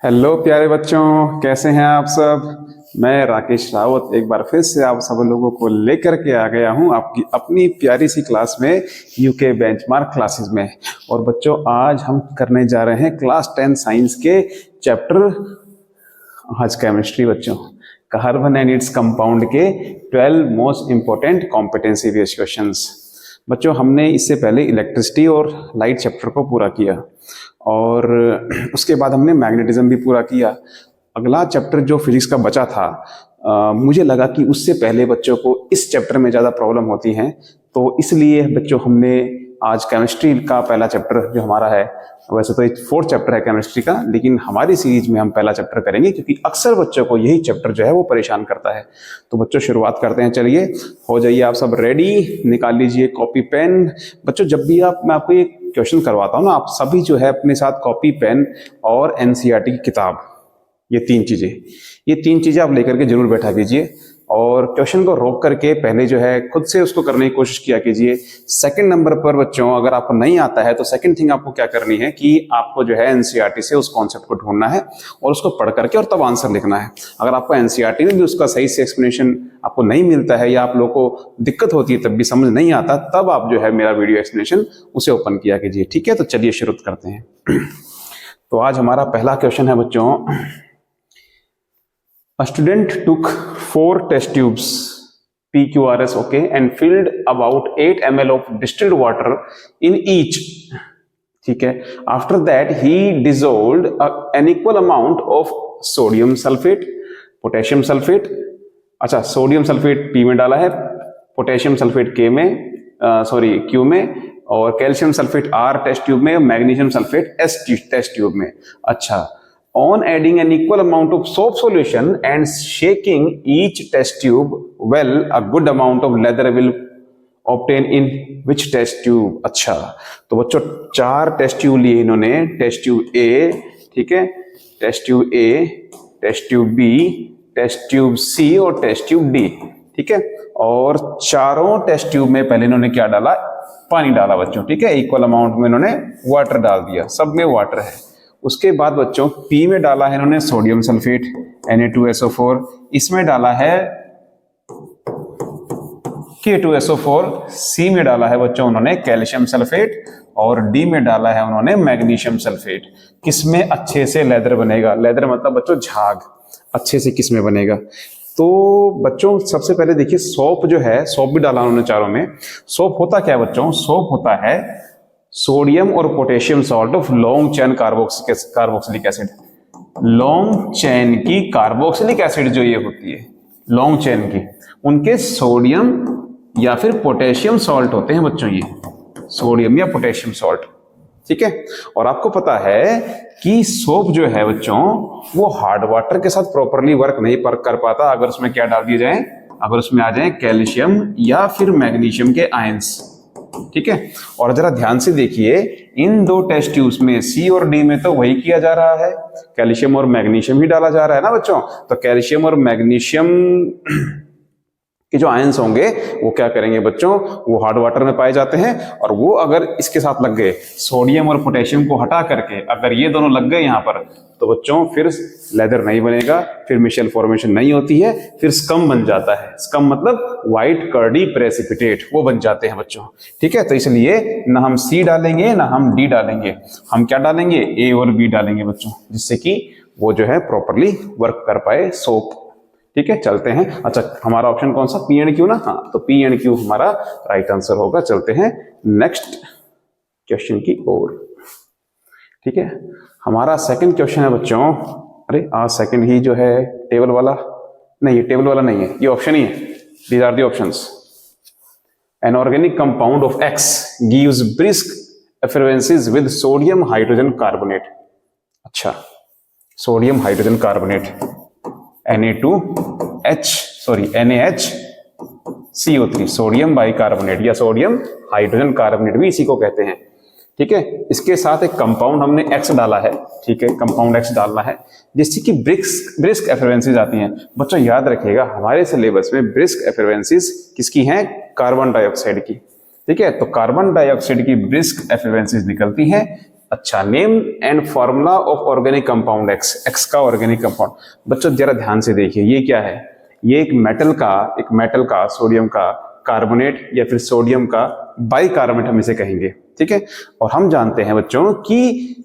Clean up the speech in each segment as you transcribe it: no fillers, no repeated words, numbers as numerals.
Hello प्यारे बच्चों, कैसे हैं आप सब। मैं राकेश रावत एक बार फिर से आप सब लोगों को लेकर के आ गया हूं आपकी अपनी प्यारी सी क्लास में, यूके बेंचमार्क क्लासेस में। और बच्चों, आज हम करने जा रहे हैं क्लास 10 साइंस के चैप्टर, आज केमिस्ट्री बच्चों, कार्बन एंड इट्स कंपाउंड के 12 most important competency based questions. बच्चों, हमने इससे पहले इलेक्ट्रिसिटी और लाइट चैप्टर को पूरा किया और उसके बाद हमने मैग्नेटिज्म भी पूरा किया। अगला चैप्टर जो फिजिक्स का बचा था, मुझे लगा कि उससे पहले बच्चों को इस चैप्टर में ज़्यादा प्रॉब्लम होती हैं, तो इसलिए बच्चों हमने आज केमिस्ट्री का पहला चैप्टर जो हमारा है, वैसे तो एक 4th चैप्टर है केमिस्ट्री का, लेकिन हमारी सीरीज में हम पहला चैप्टर करेंगे क्योंकि अक्सर बच्चों को यही चैप्टर जो है वो परेशान करता है। तो बच्चों शुरुआत करते हैं, चलिए हो जाइए आप सब रेडी, निकाल लीजिए कॉपी पेन। बच्चों, जब भी मैं आपको एक क्वेश्चन करवाता हूँ ना, आप सभी जो है अपने साथ कॉपी पेन और एनसीईआरटी की किताब, ये तीन चीजें आप लेकर के जरूर बैठा कीजिए और क्वेश्चन को रोक करके पहले जो है खुद से उसको करने की कोशिश किया कीजिए। सेकंड नंबर पर बच्चों, अगर आपको नहीं आता है तो सेकंड थिंग आपको क्या करनी है कि आपको जो है एनसीईआरटी से उस कॉन्सेप्ट को ढूंढना है और उसको पढ़ करके और तब आंसर लिखना है। अगर आपको एनसीईआरटी में भी उसका सही से एक्सप्लेनेशन आपको नहीं मिलता है या आप लोगों को दिक्कत होती है, तब भी समझ नहीं आता, तब आप जो है मेरा वीडियो एक्सप्लेनेशन उसे ओपन किया कीजिए। ठीक है, तो चलिए शुरू करते हैं। तो आज हमारा पहला क्वेश्चन है बच्चों, A student took 4 test tubes PQRS, okay, and filled about 8 ml of distilled water in each. ठीक है, after that he dissolved an equal amount of sodium sulfate, potassium sulfate, अच्छा सोडियम सल्फेट P में डाला है, potassium sulphate K में, Q में, और calcium sulphate R test tube में, magnesium sulphate S test tube में। अच्छा, on adding an equal amount of soap solution and shaking each test tube well, a good amount of leather will obtain in which test tube। अच्छा, तो बच्चों 4 test tube लिए इन्होंने, test tube A, ठीक है, test tube A, test tube B, test tube C और test tube D, ठीक है। और चारों टेस्ट ट्यूब में पहले इन्होंने क्या डाला, पानी डाला बच्चों, ठीक है, इक्वल अमाउंट में इन्होंने वाटर डाल दिया, सब में वाटर है। उसके बाद बच्चों P में डाला है इन्होंने सोडियम सल्फेट Na2SO4, इसमें डाला है K2SO4, C में डाला है बच्चों उन्होंने कैल्शियम सल्फेट और D में डाला है उन्होंने मैग्नीशियम सल्फेट। किसमें अच्छे से लेदर बनेगा, लेदर मतलब बच्चों झाग, अच्छे से किसमें बनेगा। तो बच्चों सबसे पहले देखिए सोप जो है, सोप भी डाला उन्होंने चारों में। सोप होता क्या है बच्चों, सोप होता है सोडियम और potassium salt of long chain carboxylic acid. Long chain की कार्बोक्सिलिक एसिड जो ये होती है, लॉन्ग चेन की, उनके सोडियम या फिर पोटेशियम सॉल्ट होते हैं बच्चों, ये सोडियम या पोटेशियम सॉल्ट, ठीक है। और आपको पता है कि सोप जो है बच्चों वो हार्ड वाटर के साथ प्रॉपरली वर्क नहीं कर पाता अगर उसमें क्या डाल दिए जाए, अगर उसमें आ जाए कैल्शियम या फिर मैग्नीशियम के आयंस, ठीक है। और जरा ध्यान से देखिए, इन 2 टेस्ट ट्यूब्स में C और D में तो वही किया जा रहा है, कैल्शियम और मैग्नीशियम ही डाला जा रहा है ना बच्चों। तो कैल्शियम और मैग्नीशियम के जो आयंस होंगे वो क्या करेंगे बच्चों, वो हार्ड वाटर में पाए जाते हैं, और वो अगर इसके साथ लग गए, सोडियम और पोटेशियम को हटा करके अगर ये दोनों लग गए यहाँ पर, तो बच्चों फिर लेदर नहीं बनेगा, फिर मिशेल फॉर्मेशन नहीं होती है, फिर स्कम बन जाता है। स्कम मतलब व्हाइट कर्डी प्रेसिपिटेट, वो बन जाते हैं बच्चों, ठीक है। तो इसलिए ना हम C डालेंगे ना हम D डालेंगे, हम क्या डालेंगे, A और B डालेंगे बच्चों, जिससे कि वो जो है प्रॉपरली वर्क कर पाए सोप, ठीक है। चलते हैं, अच्छा हमारा ऑप्शन कौन सा, P एंड Q ना, हाँ, तो P एंड Q हमारा राइट आंसर होगा। चलते हैं नेक्स्ट क्वेश्चन की ओर, ठीक है। हमारा सेकंड क्वेश्चन है बच्चों, अरे आज सेकंड ही जो है टेबल वाला नहीं है, टेबल वाला नहीं है, ये ऑप्शन ही है, these are the options. An organic compound of X gives brisk effervescence with sodium hydrogen carbonate. अच्छा, sodium hydrogen carbonate NaHCO3, sodium bicarbonate या सोडियम हाइड्रोजन कार्बोनेट भी इसी को कहते हैं, ठीक है। इसके साथ एक कंपाउंड हमने X डाला है, ठीक है, कंपाउंड X डालना है जिससे कि ब्रिस्क एफरेंसेस आती हैं। बच्चों याद रखिएगा हमारे सिलेबस में ब्रिस्क एफरेंसेस किसकी हैं, कार्बन डाइऑक्साइड की, ठीक है। तो कार्बन डाइऑक्साइड की ब्रिस्क एफरेंसेस निकलती हैं अच्छा, name and formula of organic compound x, x का ऑर्गेनिक कंपाउंड। बच्चों जरा ध्यान से देखिए, ये क्या है? ये एक मेटल का सोडियम का कार्बोनेट या फिर सोडियम का बाइकार्बोनेट हम इसे कहेंगे, ठीक है। और हम जानते हैं बच्चों कि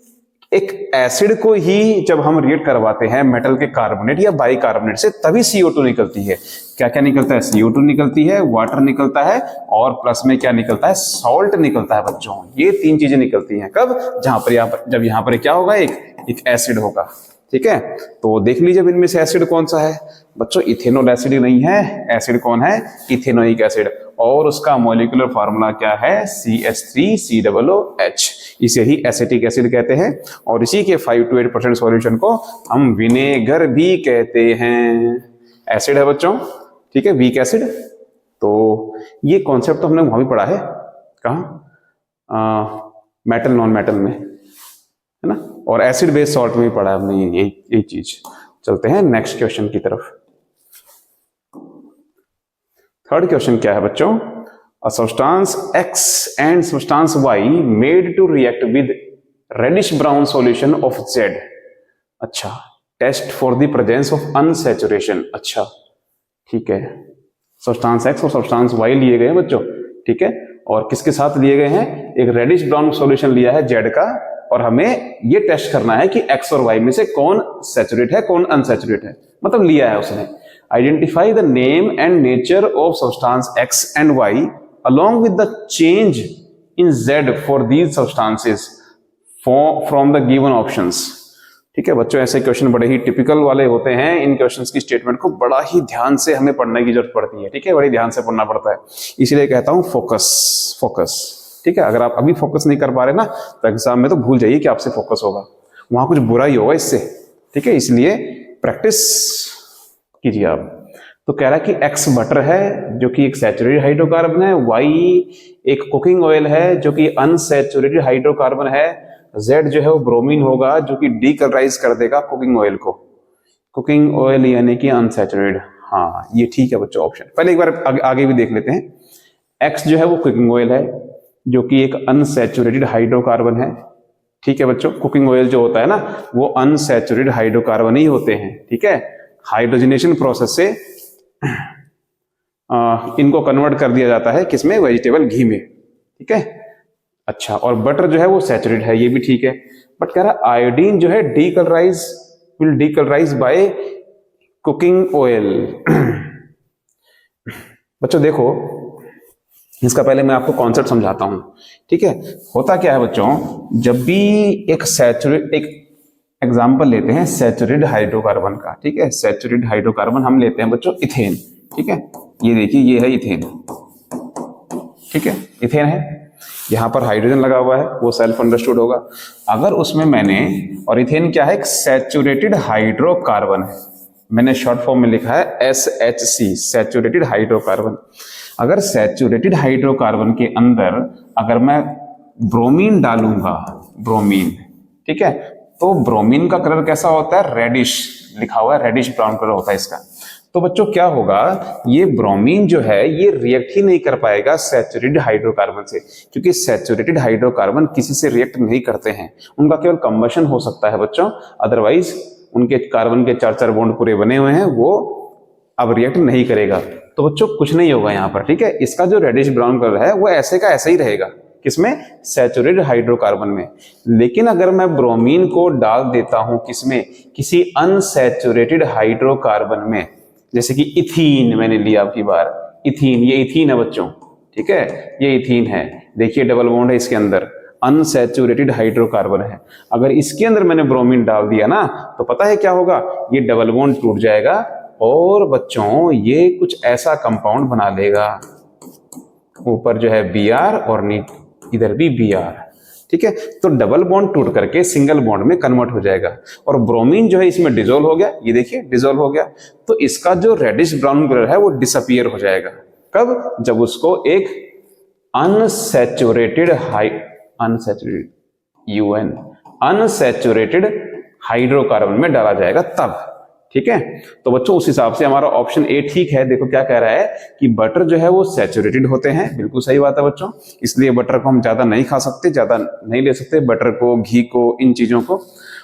एक एसिड को ही जब हम रिएक्ट करवाते हैं मेटल के कार्बोनेट या बाइकार्बोनेट से, तभी CO2 निकलती है। क्या क्या निकलता है? CO2 निकलती है, वाटर निकलता है, और प्लस में क्या निकलता है? सॉल्ट निकलता है बच्चों। ये 3 चीजें निकलती हैं कब? जब यहाँ पर क्या होगा? एक एसिड होगा, ठीक है। तो देख लीजिए इनमें से एसिड कौन सा है बच्चों? इथेनॉल एसिड नहीं है, एसिड कौन है? Ethanoic acid. और उसका मॉलिक्यूलर फार्मूला क्या है? CH3COOH। इसे ही एसिटिक एसिड कहते हैं, और इसी के 5 to 8% सॉल्यूशन को हम विनेगर भी कहते हैं। एसिड है बच्चों, ठीक है, वीक एसिड। तो ये कॉन्सेप्ट तो हमने वहां भी पढ़ा है, कहाँ? मेटल नॉन मेटल में, है ना, और एसिड बेस्ड सॉल्ट में भी पढ़ा है हमने ये चीज। चलते हैं नेक्स्ट क्वेश्चन की तरफ। थर्ड क्वेश्चन क्या है बच्चों? A substance X and substance Y made to react with reddish brown solution of Z. अच्छा, test for the presence of unsaturation। अच्छा, ठीक है, सब्सटेंस X और सब्सटेंस Y लिए गए हैं बच्चों, ठीक है। और किसके साथ लिए गए हैं? एक रेडिश ब्राउन सॉल्यूशन लिया है Z का, और हमें ये टेस्ट करना है कि X और Y में से कौन सैचुरेट है, कौन अनसैचुरेट है। मतलब लिया है उसने। Identify the name and nature of substance X and Y along with the change in Z for these substances from the given options। ठीक है बच्चों, ऐसे क्वेश्चन बड़े ही टिपिकल वाले होते हैं। इन क्वेश्चंस की स्टेटमेंट को बड़ा ही ध्यान से हमें पढ़ने की जरूरत पड़ती है, ठीक है, बड़ी ध्यान से पढ़ना पड़ता है। इसलिए कहता हूं फोकस, ठीक है। अगर आप अभी फोकस नहीं कर पा रहे ना, तो एग्जाम में तो भूल जाइए कि आपसे फोकस होगा, वहां कुछ बुरा ही होगा इससे, ठीक है। इसलिए प्रैक्टिस कीजिए आप। तो कह रहा है कि X बटर है जो कि एक सैचुरेटेड हाइड्रोकार्बन है, Y एक कुकिंग ऑयल है जो कि अनसैचुरेटेड हाइड्रोकार्बन है, Z जो है वो ब्रोमीन होगा जो कि डीकलराइज कर देगा कुकिंग ऑयल को। कुकिंग ऑयल यानी कि अनसैचुरेटेड। हाँ, ये ठीक है बच्चों ऑप्शन। पहले एक बार आगे भी देख लेते हैं। X जो है वो कुकिंग ऑयल है जो कि एक अनसैचुरेटेड हाइड्रोकार्बन है, ठीक है बच्चों। कुकिंग ऑयल जो होता है ना, वो अनसैचुरेटेड हाइड्रोकार्बन ही होते हैं, ठीक है। हाइड्रोजनेशन प्रोसेस से इनको कन्वर्ट कर दिया जाता है किसमें? वेजिटेबल घी में, ठीक है। अच्छा, और बटर जो है वो सैचुरेटेड है, ये भी ठीक है। बट कह रहा आयोडीन जो है will decolourise by cooking oil. बच्चों देखो, इसका पहले मैं आपको कॉन्सेप्ट समझाता हूं, ठीक है। होता क्या है बच्चों, जब भी एक एग्जाम्पल लेते हैं सैचुरेटेड हाइड्रोकार्बन का, ठीक है। सैचुरेटेड हाइड्रोकार्बन हम लेते हैं बच्चों इथेन, ठीक है। ये देखिए, ये है इथेन, ठीक है, इथेन है। यहां पर हाइड्रोजन लगा हुआ है, वो सेल्फ अंडरस्टूड होगा। अगर उसमें मैंने, और इथेन क्या है? एक सैचुरेटेड हाइड्रोकार्बन है, मैंने शॉर्ट फॉर्म में लिखा है SHC, सैचुरेटेड हाइड्रोकार्बन। अगर सैचुरेटेड हाइड्रोकार्बन के अंदर अगर मैं ब्रोमीन डालूंगा, ब्रोमीन, ठीक है, तो ब्रोमीन का कलर कैसा होता है? रेडिश, लिखा हुआ है रेडिश ब्राउन कलर होता है इसका। तो बच्चों क्या होगा, ये ब्रोमीन जो है ये रिएक्ट ही नहीं कर पाएगा सैचुरेटेड हाइड्रोकार्बन से, क्योंकि सैचुरेटेड हाइड्रोकार्बन किसी से रिएक्ट नहीं करते हैं, उनका केवल कंबशन हो सकता है बच्चों। अदरवाइज उनके कार्बन के 4-4 बॉन्ड पूरे बने हुए हैं, वो अब रिएक्ट नहीं करेगा। तो बच्चों कुछ नहीं होगा यहाँ पर, ठीक है। इसका जो रेडिश ब्राउन कलर है वो ऐसे का ऐसा ही रहेगा, किसमें? सैचुरेटेड हाइड्रोकार्बन में। लेकिन अगर मैं ब्रोमीन को डाल देता हूं किसमें? किसी अनसैचुरेटेड हाइड्रोकार्बन में, जैसे कि इथीन मैंने लिया आपकी बार, इथीन, ये इथीन है बच्चों, ठीक है, ये इथीन है। देखिए डबल बॉन्ड है इसके अंदर, अनसैचुरेटेड हाइड्रोकार्बन है। अगर इसके अंदर मैंने ब्रोमीन डाल दिया ना, तो पता है क्या होगा? ये डबल बॉन्ड टूट जाएगा और बच्चों ये कुछ ऐसा कंपाउंड बना लेगा, ऊपर जो है Br और इधर भी Br, ठीक है। तो डबल बॉन्ड टूट करके सिंगल बॉन्ड में कन्वर्ट हो जाएगा, और ब्रोमीन जो है इसमें डिसॉल्व हो गया, ये देखिए डिसॉल्व हो गया। तो इसका जो रेडिश ब्राउन कलर है वो डिसअपियर हो जाएगा। कब? जब उसको एक अनसैचुरेटेड हाइड्रोकार्बन में डाला जाएगा तब, ठीक है। तो बच्चों उस हिसाब से हमारा ऑप्शन ए ठीक है। देखो क्या कह रहा है कि बटर जो है वो सैचुरेटेड होते हैं, बिल्कुल सही बात है बच्चों, इसलिए बटर को हम ज्यादा नहीं खा सकते, ज्यादा नहीं ले सकते बटर को, घी को, इन चीजों को।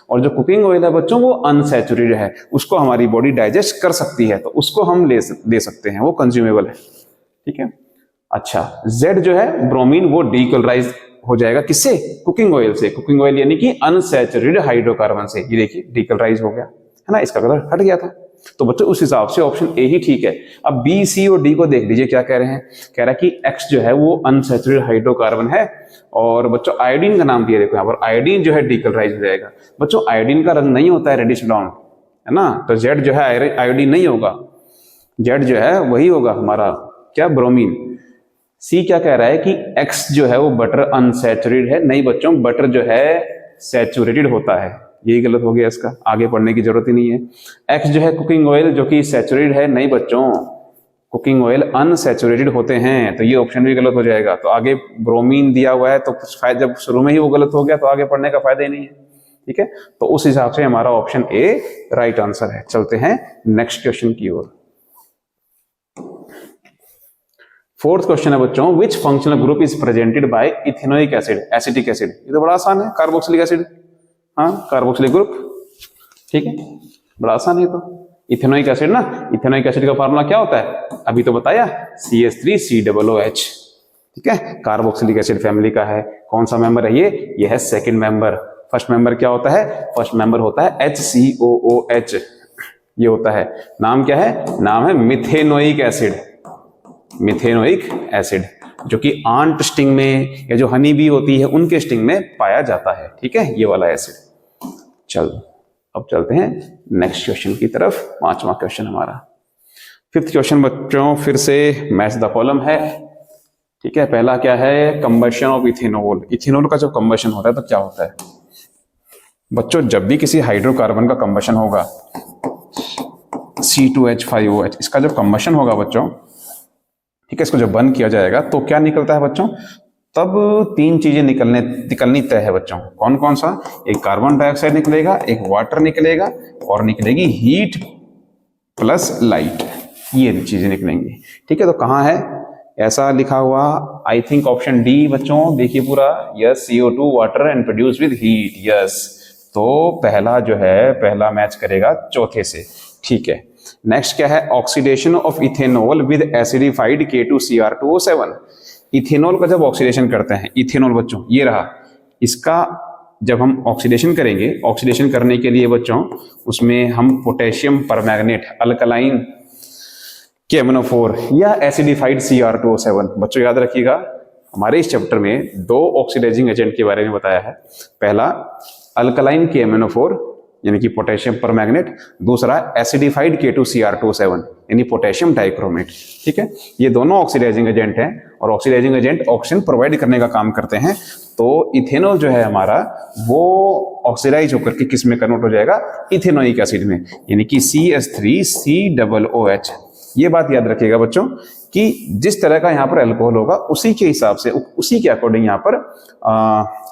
और जो कुकिंग ऑयल है बच्चों वो अनसैचुरेटेड है, उसको हमारी बॉडी डाइजेस्ट कर सकती है, तो उसको हम ले सकते हैं, वो कंज्यूमेबल है, ठीक है। अच्छा, जेड जो है ब्रोमीन, वो डीकलराइज हो जाएगा किससे? कुकिंग ऑयल से। कुकिंग ऑयल यानी कि अनसैचुरेटेड हाइड्रोकार्बन से। ये देखिए डीकलराइज हो गया है ना, इसका कलर हट गया था। तो बच्चों उस हिसाब से ऑप्शन ए ही ठीक है। अब बी, सी और डी को देख लीजिए क्या कह रहे हैं। कह रहा है कि एक्स जो है वो अनसैचुरेटेड हाइड्रोकार्बन है, और बच्चों आयोडीन का नाम दिया, देखो यहाँ पर आयोडीन जो है डीकलराइज हो जाएगा। बच्चों आयोडीन का रंग नहीं होता है रेडिश ब्राउन, है ना, तो जेड जो है आयोडीन नहीं होगा, जेड जो है वही होगा हमारा क्या, ब्रोमीन। सी क्या कह रहा है कि एक्स जो है वो बटर अनसैचुरेटेड है, नहीं बच्चों बटर जो है सैचुरेटेड होता है, यही गलत हो गया, इसका आगे पढ़ने की जरूरत ही नहीं है। एक्स जो है कुकिंग ऑयल जो कि सैचुरेटेड है, नहीं बच्चों कुकिंग ऑयल अनसैचुरेटेड होते हैं, तो ये ऑप्शन भी गलत हो जाएगा। तो आगे ब्रोमीन दिया हुआ है तो कुछ फायदा, जब शुरू में ही वो गलत हो गया तो आगे पढ़ने का फायदा ही नहीं है, ठीक है। तो उस हिसाब से हमारा ऑप्शन ए राइट आंसर है। चलते हैं नेक्स्ट क्वेश्चन की ओर। फोर्थ क्वेश्चन है बच्चों, विच functional group is presented by ethanoic acid, acetic acid. ये तो बड़ा आसान है, कार्बोक्सिलिक एसिड, हाँ कार्बोक्सिलिक ग्रुप, ठीक है, बड़ा आसान है। तो इथेनोइक एसिड ना, इथेनोइक एसिड का फार्मूला क्या होता है, अभी तो बताया, CH3COOH, ठीक है, कार्बोक्सिलिक एसिड फैमिली का है। कौन सा मेंबर है ये है सेकंड मेंबर। फर्स्ट मेंबर क्या होता है, फर्स्ट मेंबर होता है HCOOH, ये होता है, नाम क्या है, नाम है मिथेनोइक एसिड, मिथेनोइक एसिड, जो कि आंट स्टिंग में या जो हनी बी होती है उनके स्टिंग में पाया जाता है, ठीक है, ये वाला एसिड। चल अब चलते हैं नेक्स्ट क्वेश्चन की तरफ, पांचवा क्वेश्चन हमारा। फिफ्थ क्वेश्चन बच्चों फिर से मैच द कॉलम है, ठीक है। पहला क्या है, कंबशन ऑफ इथेनॉल। इथेनॉल का जब कंबशन होता है तो क्या होता है बच्चों, जब भी किसी हाइड्रोकार्बन का कंबशन होगा, C2H5OH, इसका जब कंबशन होगा बच्चों, ठीक है, इसको जब बंद किया जाएगा तो क्या निकलता है बच्चों, तब तीन चीजें निकलनी तय है बच्चों। कौन कौन सा, एक कार्बन डाइऑक्साइड निकलेगा, एक वाटर निकलेगा, और निकलेगी हीट प्लस लाइट, ये चीजें निकलेंगी, ठीक है। तो कहाँ है ऐसा लिखा हुआ, आई थिंक ऑप्शन डी बच्चों, देखिए पूरा, yes, CO2 water and produce with heat, yes. तो पहला जो है, पहला मैच करेगा चौथे से, ठीक है। नेक्स्ट क्या है, oxidation of ethanol with acidified K2Cr2O7। Ethanol का जब ऑक्सीडेशन करते हैं, इथेनॉल बच्चों ये रहा, इसका जब हम ऑक्सीडेशन करेंगे, ऑक्सीडेशन करने के लिए बच्चों उसमें हम पोटेशियम परमैंगनेट, अल्कलाइन KMnO4 या एसिडिफाइड Cr2O7, बच्चों याद रखिएगा हमारे इस चैप्टर में दो ऑक्सीडाइजिंग एजेंट के बारे में बताया है। पहला अल्कलाइन KMnO4 यानी कि पोटेशियम परमैंगनेट, दूसरा एसिडिफाइड K2Cr2O7 यानी पोटेशियम डाइक्रोमेट, ठीक है। ये दोनों ऑक्सीडाइजिंग एजेंट हैं और ऑक्सीडाइजिंग एजेंट ऑक्सीजन प्रोवाइड करने का काम करते हैं। तो इथेनॉल जो है हमारा वो ऑक्सीडाइज होकर के किस में कन्वर्ट हो जाएगा, इथेनोइक एसिड में, यानी कि CH3COOH। ये बात याद रखिएगा बच्चों कि जिस तरह का यहाँ पर अल्कोहल होगा उसी के हिसाब से, उसी के अकॉर्डिंग यहाँ पर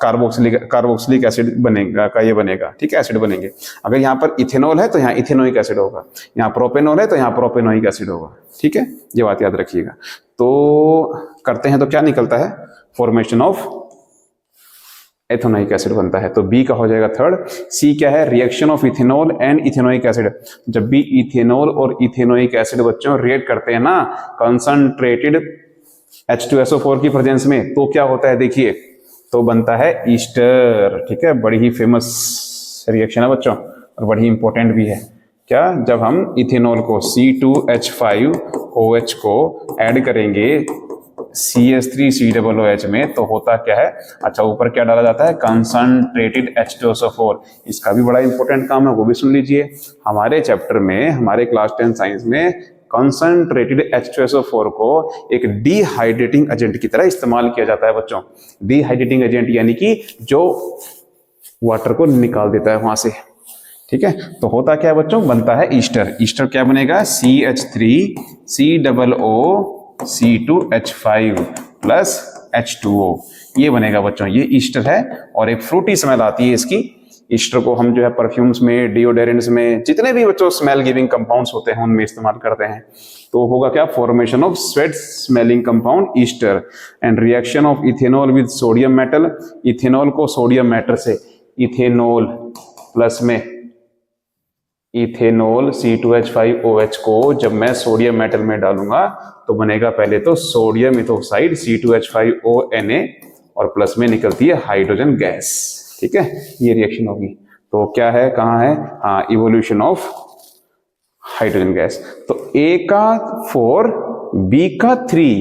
कार्बोक्सिलिक एसिड बनेगा, का ये बनेगा, ठीक है, एसिड बनेंगे। अगर यहाँ पर इथेनॉल है तो यहाँ इथेनोइक एसिड होगा, यहाँ प्रोपेनॉल है तो यहाँ प्रोपेनोइक एसिड होगा, ठीक है, ये बात याद रखिएगा। तो करते हैं तो क्या निकलता है, फॉर्मेशन ऑफ एथेनोइक एसिड बनता है, तो बी का हो जाएगा थर्ड। सी क्या है, reaction of ethanol and ethanoic acid. जब भी इथेनॉल और इथेनोइक एसिड बच्चों रिएक्ट करते हैं ना कंसंट्रेटेड H2SO4 की प्रेजेंस में, तो क्या होता है देखिए, तो बनता है ईस्टर, ठीक है। बड़ी ही फेमस रिएक्शन है बच्चों और बड़ी इंपॉर्टेंट भी है। क्या, जब हम इथेनॉल को C2H5OH को ऐड करेंगे CH3COOH में, तो होता क्या है, अच्छा ऊपर क्या डाला जाता है, कंसंट्रेटेड H2SO4। इसका भी बड़ा इंपॉर्टेंट काम है, वो भी सुन लीजिए। हमारे चैप्टर में, हमारे क्लास 10 साइंस में कंसंट्रेटेड H2SO4 को एक डिहाइड्रेटिंग एजेंट की तरह इस्तेमाल किया जाता है बच्चों। डिहाइड्रेटिंग एजेंट यानी कि जो वाटर को निकाल देता है वहां से, ठीक है। तो होता क्या है बच्चों, बनता है ईस्टर। ईस्टर क्या बनेगा, CH3COOC2H5 प्लस H2O, ये बनेगा बच्चों, ये ईस्टर है। और एक फ्रूटी स्मेल आती है इसकी, ईस्टर को हम जो है परफ्यूम्स में, डिओडोरेंट्स में, जितने भी बच्चों स्मेल गिविंग कंपाउंड्स होते हैं उनमें इस्तेमाल करते हैं। तो होगा क्या, formation of sweat smelling compound Easter and reaction of ethanol with sodium metal. Ethanol को सोडियम मेटल से, इथेनॉल प्लस में इथेनॉल C2H5OH को जब मैं सोडियम मेटल में डालूंगा तो बनेगा पहले तो सोडियम इथोक्साइड C2H5ONa और प्लस में निकलती है हाइड्रोजन गैस। ठीक है, ये रिएक्शन होगी। तो क्या है, कहाँ है, हाँ, इवोल्यूशन ऑफ हाइड्रोजन गैस। तो A का 4 B का 3,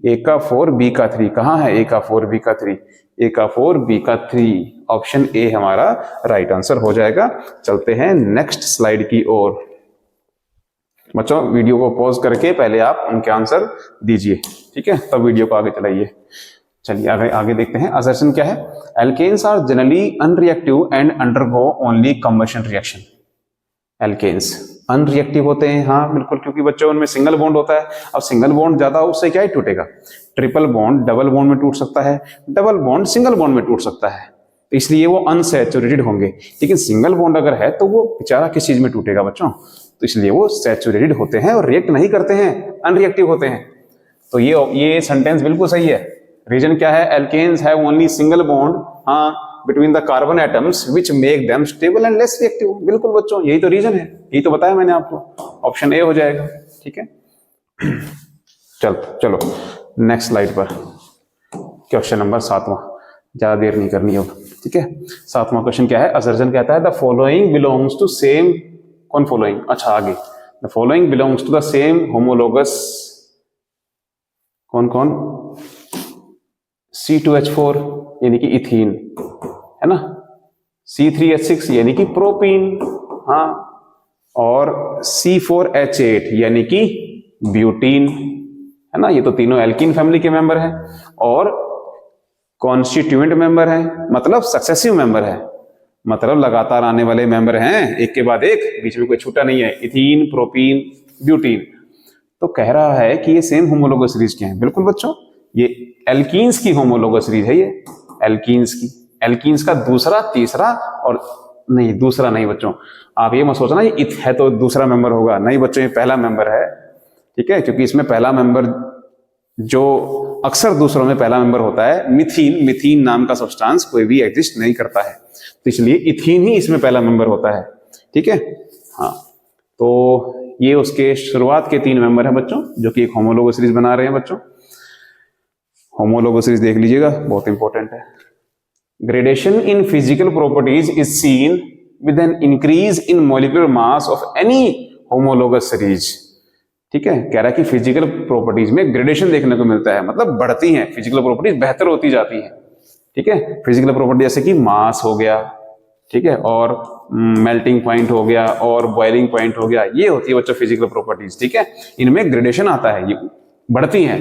A का 4 B का 3, कहाँ है A का 4 B का 3, A का 4 B का 3, ऑप्शन ए हमारा राइट आंसर हो जाएगा। चलते हैं नेक्स्ट स्लाइड की ओर। बच्चों वीडियो को पॉज करके पहले आप उनके आंसर दीजिए, ठीक है, तब वीडियो को आगे चलाइए। चलिए आगे देखते हैं। असर्शन क्या है, alkanes are generally unreactive and undergo only combustion reaction. Alkanes unreactive होते हैं, हाँ बिल्कुल, क्योंकि बच्चों उनमें सिंगल बॉन्ड होता है। अब सिंगल बॉन्ड ज्यादा हो उससे क्या ही टूटेगा, ट्रिपल बॉन्ड डबल बॉन्ड में टूट सकता है, डबल बॉन्ड सिंगल बॉन्ड में टूट सकता है, तो इसलिए वो अनसैचुरेटेड होंगे। लेकिन सिंगल बॉन्ड अगर है तो वो बेचारा किस चीज में टूटेगा बच्चों, तो इसलिए वो सैचुरेटेड होते हैं और रिएक्ट नहीं करते हैं, अनरिएक्टिव होते हैं। तो ये सेंटेंस बिल्कुल सही है। रीजन क्या है, alkanes have only single bond, हाँ, between the carbon atoms which make them stable and less reactive. बिल्कुल बच्चों, यही तो रीजन है, यही तो बताया मैंने आपको, ऑप्शन ए हो जाएगा। ठीक है, चलो नेक्स्ट स्लाइड पर, क्वेश्चन नंबर 7वां, ज्यादा देर नहीं करनी अब। ठीक है, 7वां क्वेश्चन क्या है, असर्जन कहता है the following belongs to same, कौन फॉलोइंग, अच्छा आगे, the following belongs to the same homologous, कौन कौन, C2H4 यानी कि इथीन, है ना, C3H6 यानी कि प्रोपीन, हाँ, और C4H8 यानी कि ब्यूटीन, है ना, ये तो तीनों एल्कीन फैमिली के मेंबर हैं और कॉन्स्टिट्यूएंट मेंबर हैं, मतलब सक्सेसिव मेंबर है, मतलब लगातार आने वाले मेंबर हैं, एक के बाद एक, बीच में कोई छूटा नहीं है, इथीन, प्रोपीन, ब्यूटीन। तो कह रहा है कि ये सेम होमोलोगस सीरीज के हैं। बिल्कुल बच्चों, ये एल्कीन्स की होमोलोगस सीरीज है, ये एल्कीन्स की, एल्कीन्स का दूसरा, तीसरा, और नहीं दूसरा नहीं बच्चों, आप ये मत सोचना ये इथ है तो दूसरा मेंबर होगा, नहीं बच्चों, ये पहला मेंबर है। ठीक है, क्योंकि इसमें पहला मेंबर जो अक्सर दूसरों में पहला मेंबर होता है, मिथीन नाम का सब्सटेंस कोई भी एग्जिस्ट नहीं करता है, तो इसलिए इथीन ही इसमें पहला मेंबर होता है। ठीक है, हाँ, तो ये उसके शुरुआत के 3 मेंबर हैं बच्चों, जो कि एक होमोलोगस सीरीज बना रहे हैं बच्चों। होमोलोगस सीरीज देख लीजिएगा, बहुत इंपॉर्टेंट है। Gradation in physical properties is seen with an increase in molecular mass of any homologous series. ठीक है, कह रहा है कि फिजिकल प्रॉपर्टीज में ग्रेडेशन देखने को मिलता है, मतलब बढ़ती हैं, फिजिकल प्रॉपर्टीज बेहतर होती जाती हैं। ठीक है, फिजिकल प्रॉपर्टी जैसे कि मास हो गया, ठीक है, और मेल्टिंग पॉइंट हो गया, और बॉइलिंग पॉइंट हो गया, ये होती है बच्चों फिजिकल प्रॉपर्टीज। ठीक है, इनमें ग्रेडेशन आता है, ये बढ़ती हैं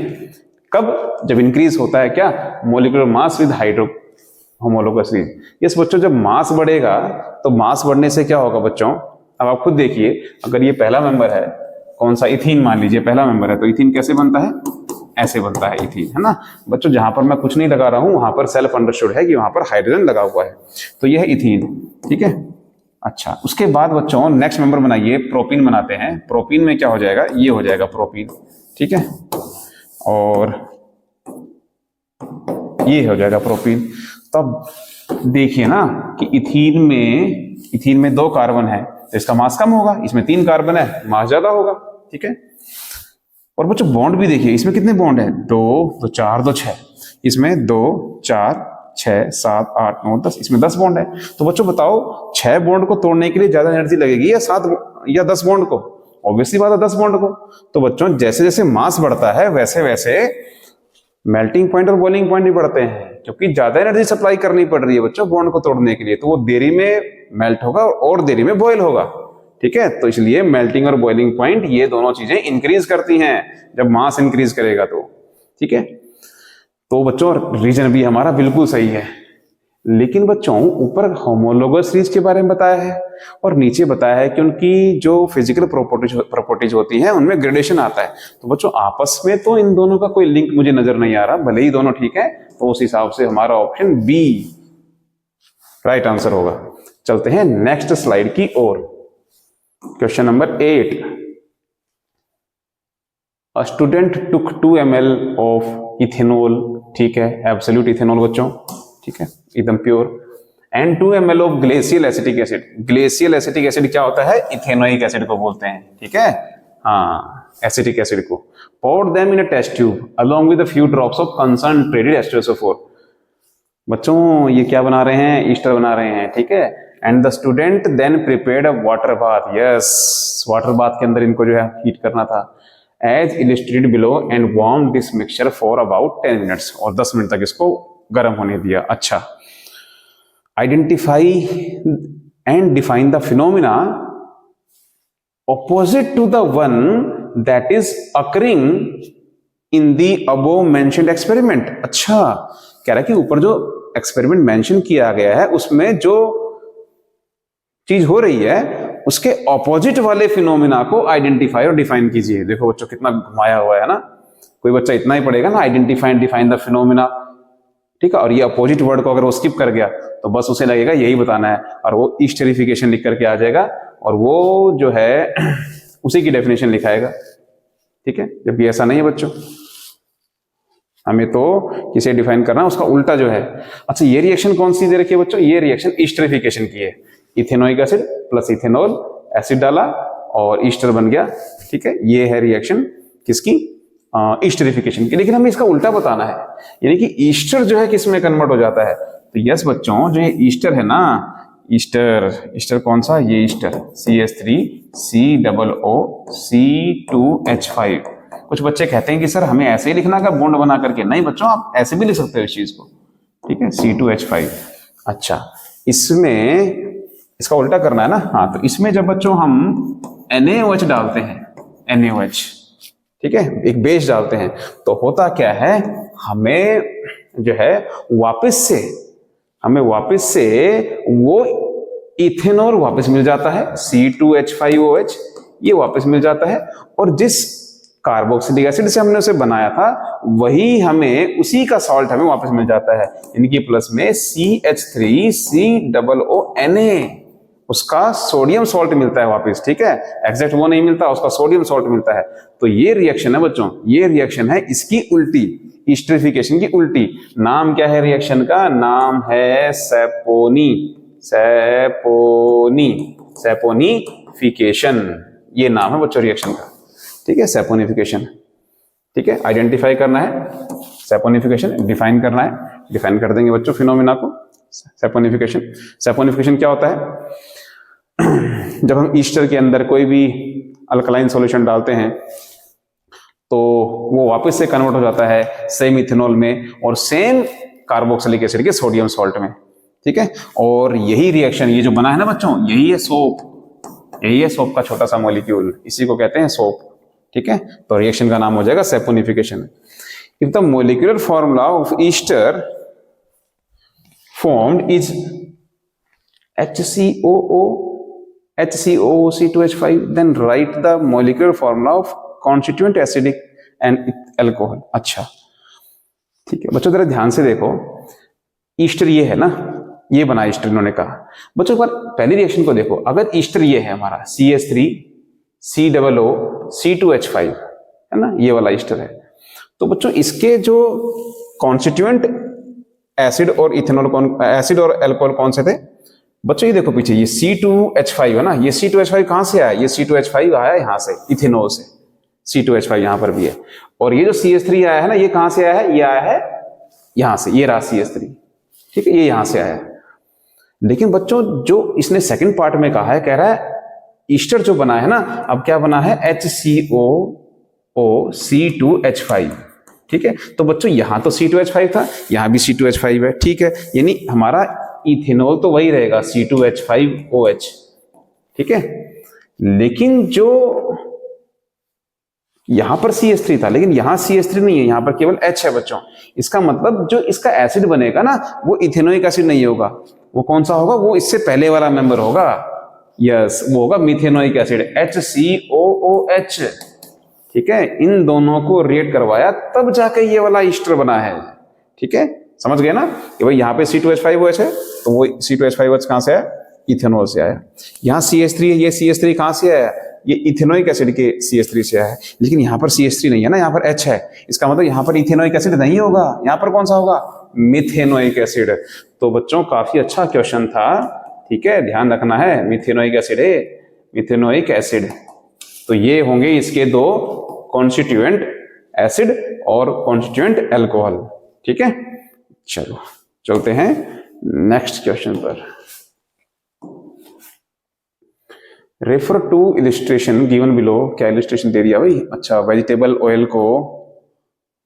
कब, जब इंक्रीज होता है क्या, molecular mass with hydro homologous series. Yes बच्चों, जब मास बढ़ेगा तो मास बढ़ने से क्या होगा बच्चों, अब आप खुद देखिए, अगर ये पहला मेंबर है, कौन सा, इथीन मान लीजिए पहला मेंबर है, तो इथीन कैसे बनता है, ऐसे बनता है इथीन, है ना बच्चों। जहां पर मैं कुछ नहीं लगा रहा हूं वहां पर सेल्फ अंडरस्टूड है कि वहां पर हाइड्रोजन लगा हुआ है, तो यह है इथीन। ठीक है, अच्छा, उसके बाद बच्चों नेक्स्ट मेंबर बनाइए, प्रोपीन बनाते हैं। प्रोपीन में क्या हो जाएगा, ये हो जाएगा प्रोपीन। ठीक है, और ये हो जाएगा प्रोपीन। तब देखिए ना कि इथीन में 2 कार्बन है, तो इसका मास कम होगा, इसमें 3 कार्बन है, मास ज्यादा होगा। ठीक है, और बच्चों बॉन्ड भी देखिए, इसमें कितने बॉन्ड है, 2 2 4 2 6, इसमें 2 4 6 7 8 9 10, इसमें 10 बॉन्ड है। तो बच्चों बताओ 6 बॉन्ड को तोड़ने के लिए ज्यादा एनर्जी लगेगी या 7 या 10 बॉन्ड को, ऑब्वियसली बात है 10 बॉन्ड को। तो बच्चों जैसे जैसे मास बढ़ता है वैसे वैसे मेल्टिंग पॉइंट और बॉइलिंग पॉइंट भी बढ़ते हैं, क्योंकि ज्यादा एनर्जी सप्लाई करनी पड़ रही है बच्चों बॉन्ड को तोड़ने के लिए, तो वो देरी में मेल्ट होगा और देरी में बॉयल होगा। ठीक है, तो इसलिए मेल्टिंग और बॉइलिंग पॉइंट ये दोनों चीजें इंक्रीज करती हैं जब मास इंक्रीज करेगा तो। ठीक है, तो बच्चों रीजन भी हमारा बिल्कुल सही है। लेकिन बच्चों ऊपर होमोलोगस सीरीज के बारे में बताया है और नीचे बताया है कि उनकी जो फिजिकल प्रॉपर्टीज होती हैं उनमें ग्रेडेशन आता है। तो बच्चों आपस में तो इन दोनों का कोई लिंक मुझे नजर नहीं आ रहा, भले ही दोनों ठीक है, तो उस हिसाब से हमारा ऑप्शन बी राइट आंसर होगा। चलते हैं नेक्स्ट स्लाइड की ओर। Question number 8, a student took 2 ml of ethanol, ठीक है, एब्सोल्यूट इथेनॉल बच्चों, ठीक है, एकदम pure, and 2 ml of glacial acetic acid. Glacial acetic acid क्या होता है? इथेनोइक एसिड को बोलते हैं, ठीक है, हाँ, एसिटिक एसिड को। Pour them in a test tube along with a few drops of concentrated H2SO4। बच्चों ये क्या बना रहे हैं? ईस्टर बना रहे हैं, ठीक है। And the student then prepared a water bath, yes, water bath के अंदर इनको जो है हीट करना था, as illustrated below, and warm this mixture for about 10 minutes, और 10 मिनट तक इसको गर्म होने दिया। अच्छा, identify and define the phenomena opposite to the one that is occurring in the above mentioned experiment। अच्छा, कह रहा है कि ऊपर जो एक्सपेरिमेंट मेंशन किया गया है उसमें जो चीज हो रही है उसके ऑपोजिट वाले फिनोमिना को आइडेंटिफाई और डिफाइन कीजिए। देखो बच्चों कितना घुमाया हुआ है ना, कोई बच्चा इतना ही पढ़ेगा ना, identify and define the phenomena, ठीक है, और ये अपोजिट वर्ड को अगर वो स्किप कर गया तो बस उसे लगेगा यही बताना है, और वो ईस्टरिफिकेशन लिख करके आ जाएगा, और वो जो है उसी की डेफिनेशन लिखाएगा, ठीक है, जबकि ऐसा नहीं है बच्चों, हमें तो किसे डिफाइन करना है उसका उल्टा जो है। अच्छा, ये रिएक्शन कौन सी दे रखी है बच्चों? ये रिएक्शन ईस्टरिफिकेशन की है, ethanoic acid plus ethanol, acid डाला और ईस्टर बन गया, ठीक है, ये है रिएक्शन किसकी? ईस्टरिफिकेशन की। लेकिन हमें इसका उल्टा बताना है, यानी कि ईस्टर जो है किस में कन्वर्ट हो जाता है? तो यस बच्चों, जो ये ईस्टर है ना, ईस्टर कौन सा? ये ईस्टर CH3COOC2H5। कुछ बच्चे कहते हैं कि सर हमें ऐसे ही लिखना का बॉन्ड बना करके। नहीं बच्चों, आप ऐसे भी लिख सकते हो इस चीज को, ठीक है, C2H5। अच्छा, इसमें इसका उल्टा करना है ना, हाँ, तो इसमें जब बच्चों हम NaOH डालते हैं, NaOH, ठीक है, एक बेस डालते हैं, तो होता क्या है, हमें जो है वापस से वो इथेनॉल वापस मिल जाता है, C2H5OH, ये वापस मिल जाता है, और जिस कार्बोक्सिलिक एसिड से हमने उसे बनाया था वही हमें, उसी का सॉल्ट हमें वापस मिल जाता है, इनकी प्लस में CH3COONA, उसका सोडियम सॉल्ट मिलता है वापस, ठीक है, एग्जैक्ट वो नहीं मिलता, उसका सोडियम सॉल्ट मिलता है। तो ये रिएक्शन है बच्चों, ये रिएक्शन है इसकी उल्टी, ईस्टरिफिकेशन की उल्टी। नाम क्या है रिएक्शन का? नाम है सैपोनिफिकेशन, ये नाम है बच्चों रिएक्शन का, ठीक है, सैपोनिफिकेशन, ठीक है, आइडेंटिफाई करना है, सैपोनिफिकेशन डिफाइन करना है, डिफाइन कर देंगे बच्चों फिनोमिना को। सैपोनिफिकेशन क्या होता है? जब हम ईस्टर के अंदर कोई भी अल्कलाइन सॉल्यूशन डालते हैं तो वो वापस से कन्वर्ट हो जाता है सेम इथेनॉल में और सेम कार्बोक्सिलिक एसिड के सोडियम सॉल्ट में, ठीक है, और यही रिएक्शन, ये जो बना है ना बच्चों, यही है सोप का छोटा सा मॉलिक्यूल, इसी को कहते हैं सोप, ठीक है, तो रिएक्शन का नाम हो जाएगा saponification. If the molecular formula of Easter formed is HCOOC2H5, then write the molecular formula of constituent acidic and alcohol। अच्छा, ठीक है बच्चों, जरा ध्यान से देखो, ईस्टर ये है ना, ये बना ईस्टर इन्होंने कहा। बच्चों एक बार पहली रिएक्शन को देखो, अगर ईस्टर ये है हमारा CH3COOC2H5 है ना, ये वाला ईस्टर है, तो बच्चों इसके जो कॉन्स्टिट्यूएंट एसिड और इथेनॉल एसिड और अल्कोहल कौन से थे बच्चों? ये देखो पीछे, ये C2H5 है ना, ये C2H5 कहां से आया? ये C2H5 आया यहां से, इथेनॉल से, C2H5 यहां पर भी है, और ये जो CH3 आया है ना, ये कहां से आया है? ये आया है यहां से, ये रहा CH3, ठीक है, ये यहां से आया है। लेकिन बच्चों जो इसने सेकंड पार्ट में कहा है, कह रहा है ईस्टर जो बना है ना, अब क्या बना है? HCOOC2H5, ठीक है, तो बच्चों यहां तो C2H5 था, यहां भी C2H5 है, ठीक है, यानी हमारा इथेनॉल तो वही रहेगा C2H5OH, ठीक है, लेकिन जो यहां पर CH3 था, लेकिन यहां CH3 नहीं है, यहां पर केवल H है बच्चों। इसका मतलब जो इसका एसिड बनेगा ना, वो इथेनोइक एसिड नहीं होगा, वो कौन सा होगा? वो इससे पहले वाला मेंबर होगा, यस, वो होगा मिथेनोइक एसिड, HCOOH, ठीक है, इन दोनों को रिएक्ट करवाया तब जाके ये वाला ईस्टर बना है, ठीक है, समझ गए ना कि भाई यहाँ पे C2H5OH है, तो वो C2H5OH कहां से है? इथेनॉल से आया। यहाँ CH3 है, ये CH3 कहाँ से आया, ये इथेनोइक एसिड के CH3 से आया है। लेकिन यहाँ पर CH3 नहीं है ना, यहाँ पर H है, इसका मतलब यहाँ पर इथेनोइक एसिड नहीं होगा, यहाँ पर कौन सा होगा, मिथेनोइक एसिड। तो बच्चों काफी अच्छा क्वेश्चन था, ठीक है, ध्यान रखना है, मिथेनोइक एसिड है, मिथेनोइक एसिड। तो ये होंगे इसके दो कॉन्स्टिट्यूएंट, एसिड और कॉन्स्टिट्यूएंट एल्कोहल, ठीक है। चलो चलते हैं नेक्स्ट क्वेश्चन पर। Refer to illustration given below, क्या इलिस्ट्रेशन दे दिया भाई, अच्छा वेजिटेबल ऑयल को,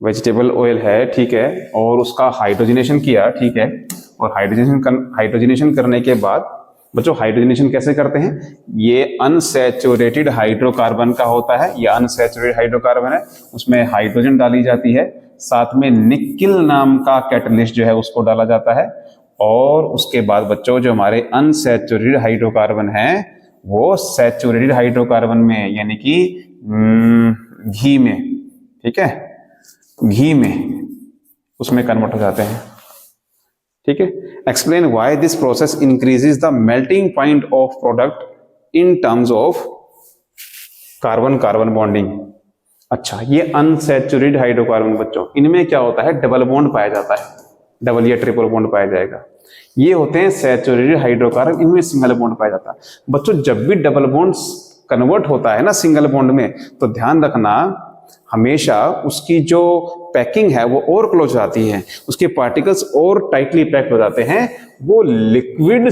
वेजिटेबल ऑयल है, ठीक है, और उसका हाइड्रोजनेशन किया, ठीक है, और हाइड्रोजनेशन करने के बाद बच्चों हाइड्रोजनेशन कैसे करते हैं, ये अनसैचुरेटेड हाइड्रोकार्बन का होता है, ये अनसैचुरेटेड हाइड्रोकार्बन है, उसमें हाइड्रोजन डाली जाती है, साथ में निकिल नाम का कैटलिस्ट जो है उसको डाला जाता है, और उसके बाद बच्चों जो हमारे अनसैचुरेटेड हाइड्रोकार्बन है वो सैचुरेटेड हाइड्रोकार्बन में, यानी कि घी में, ठीक है, घी में उसमें कन्वर्ट हो जाते हैं, ठीक है। Explain why this process increases the melting point of product in terms of carbon carbon bonding. अच्छा, ये अनसैचुरेटेड हाइड्रोकार्बन बच्चों, इनमें क्या होता है, डबल बॉन्ड पाया जाता है, डबल या ट्रिपल बॉन्ड पाया जाएगा। ये होते हैं सैचुरेटेड हाइड्रोकार्बन, इनमें सिंगल बॉन्ड पाया जाता है। बच्चों जब भी डबल बॉन्ड कन्वर्ट होता है ना सिंगल बॉन्ड में, तो ध्यान रखना हमेशा उसकी जो पैकिंग है वो और क्लोज आती है, उसके पार्टिकल्स और टाइटली पैक्ड हो जाते हैं, वो लिक्विड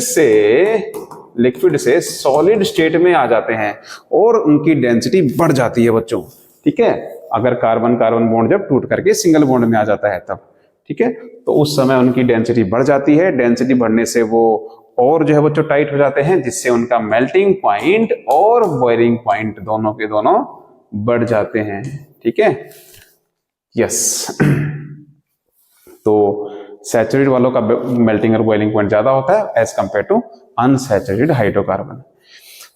से सॉलिड स्टेट में आ जाते हैं और उनकी डेंसिटी बढ़ जाती है बच्चों, ठीक है, अगर कार्बन कार्बन बॉन्ड जब टूट करके सिंगल बॉन्ड में आ जाता है तब, ठीक है, तो उस समय उनकी डेंसिटी बढ़ जाती है, डेंसिटी बढ़ने से वो और जो है बच्चों टाइट हो जाते हैं, जिससे उनका मेल्टिंग पॉइंट और बॉइलिंग पॉइंट दोनों के दोनों बढ़ जाते हैं, ठीक है, यस। तो सैचुरेटेड वालों का मेल्टिंग और बॉइलिंग पॉइंट ज्यादा होता है as compare to unsaturated hydrocarbon.